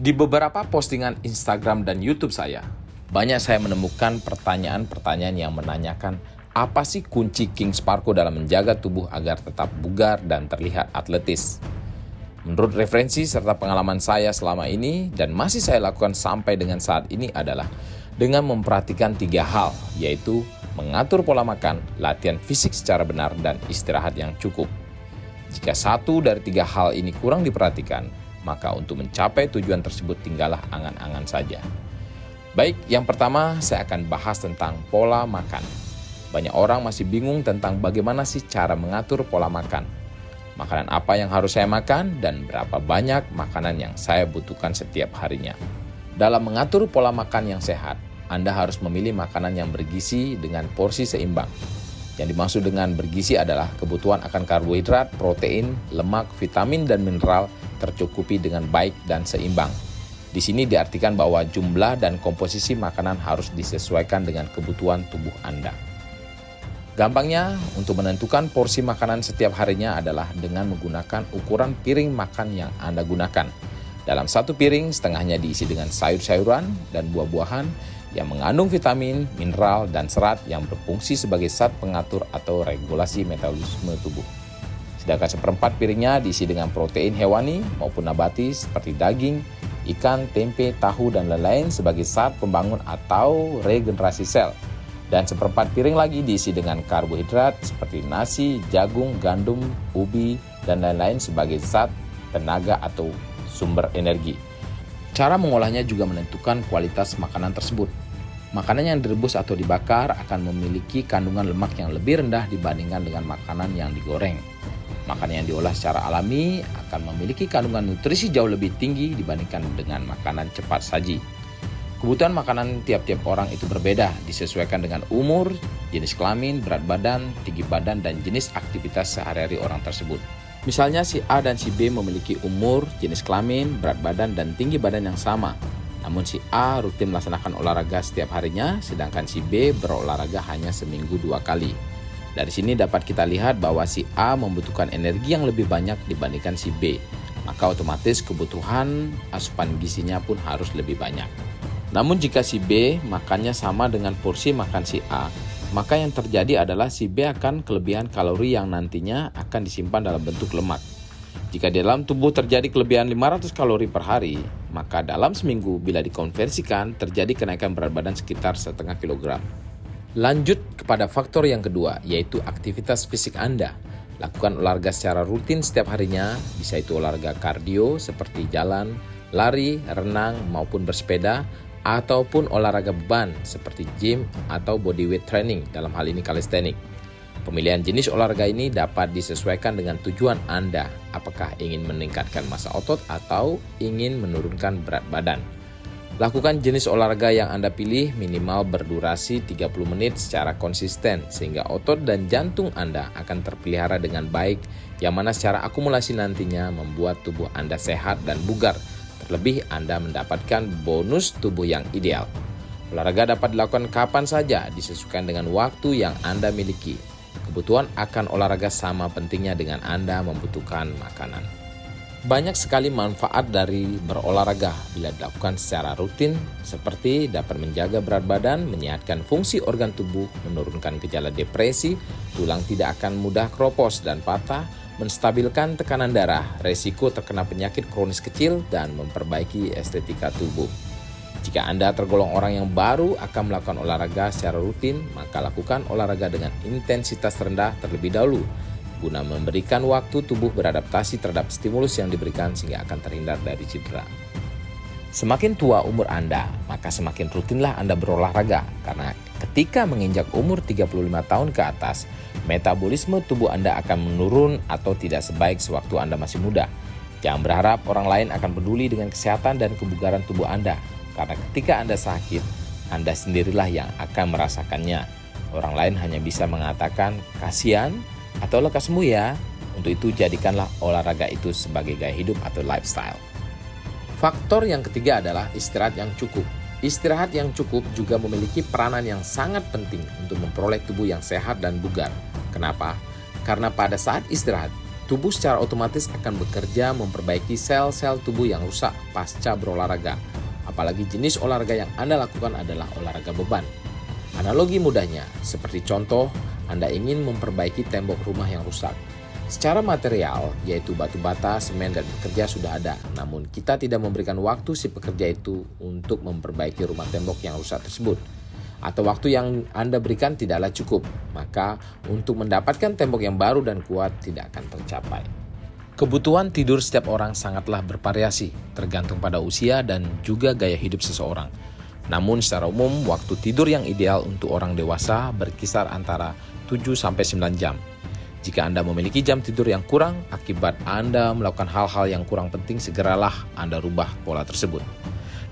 Di beberapa postingan Instagram dan YouTube saya, banyak saya menemukan pertanyaan-pertanyaan yang menanyakan apa sih kunci King Sparko dalam menjaga tubuh agar tetap bugar dan terlihat atletis. Menurut referensi serta pengalaman saya selama ini dan masih saya lakukan sampai dengan saat ini adalah dengan memperhatikan 3 hal, yaitu mengatur pola makan, latihan fisik secara benar, dan istirahat yang cukup. Jika 1 dari 3 hal ini kurang diperhatikan, maka untuk mencapai tujuan tersebut tinggallah angan-angan saja. Baik, yang pertama saya akan bahas tentang pola makan. Banyak orang masih bingung tentang bagaimana sih cara mengatur pola makan. Makanan apa yang harus saya makan dan berapa banyak makanan yang saya butuhkan setiap harinya. Dalam mengatur pola makan yang sehat, Anda harus memilih makanan yang bergizi dengan porsi seimbang. Yang dimaksud dengan bergizi adalah kebutuhan akan karbohidrat, protein, lemak, vitamin, dan mineral tercukupi dengan baik dan seimbang. Di sini diartikan bahwa jumlah dan komposisi makanan harus disesuaikan dengan kebutuhan tubuh Anda. Gampangnya, untuk menentukan porsi makanan setiap harinya adalah dengan menggunakan ukuran piring makan yang Anda gunakan. Dalam 1 piring, setengahnya diisi dengan sayur-sayuran dan buah-buahan yang mengandung vitamin, mineral, dan serat yang berfungsi sebagai zat pengatur atau regulasi metabolisme tubuh. Sedangkan 1/4 piringnya diisi dengan protein hewani maupun nabati seperti daging, ikan, tempe, tahu, dan lain-lain sebagai zat pembangun atau regenerasi sel. Dan 1/4 piring lagi diisi dengan karbohidrat seperti nasi, jagung, gandum, ubi, dan lain-lain sebagai zat tenaga atau sumber energi. Cara mengolahnya juga menentukan kualitas makanan tersebut. Makanan yang direbus atau dibakar akan memiliki kandungan lemak yang lebih rendah dibandingkan dengan makanan yang digoreng. Makanan yang diolah secara alami akan memiliki kandungan nutrisi jauh lebih tinggi dibandingkan dengan makanan cepat saji. Kebutuhan makanan tiap-tiap orang itu berbeda, disesuaikan dengan umur, jenis kelamin, berat badan, tinggi badan, dan jenis aktivitas sehari-hari orang tersebut. Misalnya si A dan si B memiliki umur, jenis kelamin, berat badan, dan tinggi badan yang sama. Namun si A rutin melaksanakan olahraga setiap harinya, sedangkan si B berolahraga hanya seminggu 2 kali. Dari sini dapat kita lihat bahwa si A membutuhkan energi yang lebih banyak dibandingkan si B, maka otomatis kebutuhan asupan gizinya pun harus lebih banyak. Namun jika si B makannya sama dengan porsi makan si A, maka yang terjadi adalah si B akan kelebihan kalori yang nantinya akan disimpan dalam bentuk lemak. Jika di dalam tubuh terjadi kelebihan 500 kalori per hari, maka dalam seminggu bila dikonversikan terjadi kenaikan berat badan sekitar 0,5 kilogram. Lanjut kepada faktor yang kedua, yaitu aktivitas fisik Anda. Lakukan olahraga secara rutin setiap harinya, bisa itu olahraga kardio seperti jalan, lari, renang, maupun bersepeda, ataupun olahraga beban seperti gym atau bodyweight training, dalam hal ini calisthenics. Pemilihan jenis olahraga ini dapat disesuaikan dengan tujuan Anda, apakah ingin meningkatkan massa otot atau ingin menurunkan berat badan. Lakukan jenis olahraga yang Anda pilih minimal berdurasi 30 menit secara konsisten sehingga otot dan jantung Anda akan terpelihara dengan baik, yang mana secara akumulasi nantinya membuat tubuh Anda sehat dan bugar. Terlebih Anda mendapatkan bonus tubuh yang ideal. Olahraga dapat dilakukan kapan saja, disesuaikan dengan waktu yang Anda miliki. Kebutuhan akan olahraga sama pentingnya dengan Anda membutuhkan makanan. Banyak sekali manfaat dari berolahraga bila dilakukan secara rutin, seperti dapat menjaga berat badan, menyehatkan fungsi organ tubuh, menurunkan gejala depresi, tulang tidak akan mudah keropos dan patah, menstabilkan tekanan darah, resiko terkena penyakit kronis kecil, dan memperbaiki estetika tubuh. Jika Anda tergolong orang yang baru akan melakukan olahraga secara rutin, maka lakukan olahraga dengan intensitas rendah terlebih dahulu, guna memberikan waktu tubuh beradaptasi terhadap stimulus yang diberikan sehingga akan terhindar dari cedera. Semakin tua umur Anda, maka semakin rutinlah Anda berolahraga, karena ketika menginjak umur 35 tahun ke atas, metabolisme tubuh Anda akan menurun atau tidak sebaik sewaktu Anda masih muda. Jangan berharap orang lain akan peduli dengan kesehatan dan kebugaran tubuh Anda, karena ketika Anda sakit, Anda sendirilah yang akan merasakannya. Orang lain hanya bisa mengatakan, "Kasihan," atau "lekas sembuh ya." Untuk itu jadikanlah olahraga itu sebagai gaya hidup atau lifestyle. Faktor yang ketiga adalah istirahat yang cukup. Istirahat yang cukup juga memiliki peranan yang sangat penting untuk memperoleh tubuh yang sehat dan bugar. Kenapa? Karena pada saat istirahat, tubuh secara otomatis akan bekerja memperbaiki sel-sel tubuh yang rusak pasca berolahraga. Apalagi jenis olahraga yang Anda lakukan adalah olahraga beban. Analogi mudahnya, seperti contoh, Anda ingin memperbaiki tembok rumah yang rusak. Secara material, yaitu batu bata, semen, dan pekerja sudah ada. Namun kita tidak memberikan waktu si pekerja itu untuk memperbaiki rumah tembok yang rusak tersebut. Atau waktu yang Anda berikan tidaklah cukup. Maka untuk mendapatkan tembok yang baru dan kuat tidak akan tercapai. Kebutuhan tidur setiap orang sangatlah bervariasi, tergantung pada usia dan juga gaya hidup seseorang. Namun secara umum, waktu tidur yang ideal untuk orang dewasa berkisar antara 7-9 jam. Jika Anda memiliki jam tidur yang kurang, akibat Anda melakukan hal-hal yang kurang penting, segeralah Anda rubah pola tersebut.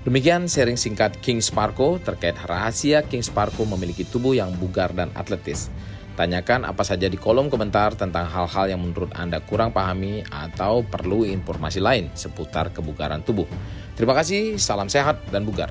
Demikian sharing singkat King Sparko terkait rahasia King Sparko memiliki tubuh yang bugar dan atletis. Tanyakan apa saja di kolom komentar tentang hal-hal yang menurut Anda kurang pahami atau perlu informasi lain seputar kebugaran tubuh. Terima kasih, salam sehat dan bugar.